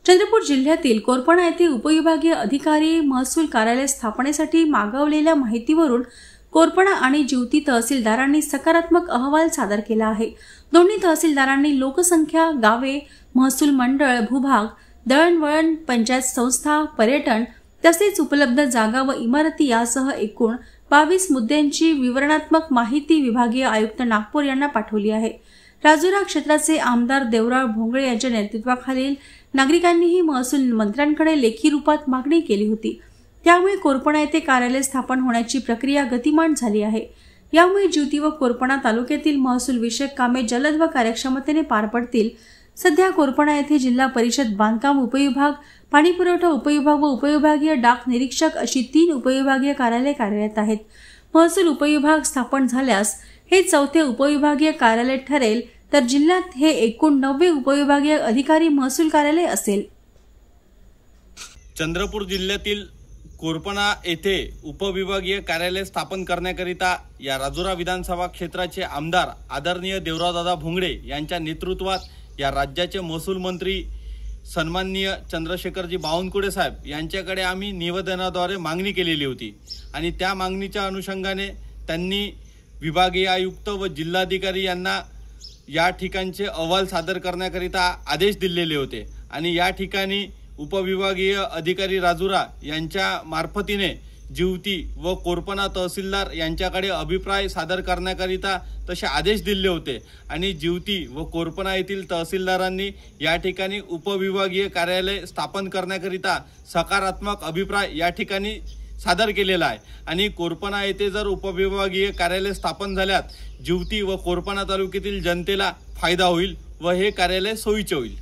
चंद्रपूर जिल्ह्यातील कोरपणा येथे उपविभागीय अधिकारी महसूल कार्यालय स्थापनेसाठी मागवलेल्या माहितीवरून कोरपणा आणि जिवती तहसीलदारांनी सकारात्मक अहवाल सादर केला आहे। दोन्ही तहसीलदारांनी लोकसंख्या, गावे, महसूल मंडळ, भूभाग, दळणवळण, पंचायत संस्था, पर्यटन तसेच उपलब्ध जागा व इमारती यासह एकूण 22 मुद्द्यांची विवरणात्मक माहिती विभागीय आयुक्त नागपूर यांना पाठवली आहे। राजुरा क्षेत्राचे आमदार देवराव भोंगळे यांच्या नेतृत्वाखालील नागरिकांनीही महसूल मंत्र्यांकडे लेखी रूपात मागणी केली होती। त्यामुळे कोरपणा येथे कार्यालय स्थापन होण्याची प्रक्रिया गतिमान झाली आहे। यामुळे जिवती व कोरपणा तालुक्यातील महसूल विषयक कामे जलद व कार्यक्षमतेने पार पडतील। सध्या कोरपणा येथे जिल्हा परिषद बांधकाम उपविभाग, पाणी पुरवठा उपविभाग व उपविभागीय डाक निरीक्षक अशी 3 उपविभागीय कार्यालय कार्यरत आहेत। महसूल उपविभाग स्थापन झाल्यास हे 4थे उपविभागीय कार्यालय ठरेल, तर जिल्ह्यात हे एकूण 90 उपविभागीय अधिकारी महसूल कार्यालय असेल। चंद्रपूर जिल्ह्यातील कोरपणा येथे उपविभागीय कार्यालय स्थापन करण्याकरिता या राजुरा विधानसभा क्षेत्राचे आमदार आदरणीय देवरावदादा भोंगळे यांच्या नेतृत्वात या राज्याचे महसूल मंत्री सन्माननीय चंद्रशेखरजी बावनकुळे साहेब यांच्याकडे आम्ही निवेदनाद्वारे मागणी केलेली होती आणि त्या मागणीच्या अनुषंगाने त्यांनी विभागीय आयुक्त व जिल्हाधिकारी यांना या ठिकाणचे अहवाल सादर करण्याकरिता आदेश दिलेले होते आणि या ठिकाणी उपविभागीय अधिकारी राजुरा यांच्या मार्फतीने जिवती व कोरपणा तहसीलदार यांच्याकडे अभिप्राय सादर करण्याकरिता तसे आदेश दिले होते आणि जिवती व कोरपणा येथील तहसीलदारांनी या ठिकाणी उपविभागीय कार्यालय स्थापन करण्याकरिता सकारात्मक अभिप्राय या ठिकाणी सादर केलेला आहे आणि कोरपणा येथे जर उपविभागीय कार्यालय स्थापन झाल्यात जिवती व कोरपणा तालुक्यातील जनतेला फायदा होईल व हे कार्यालय सोयीचे होईल।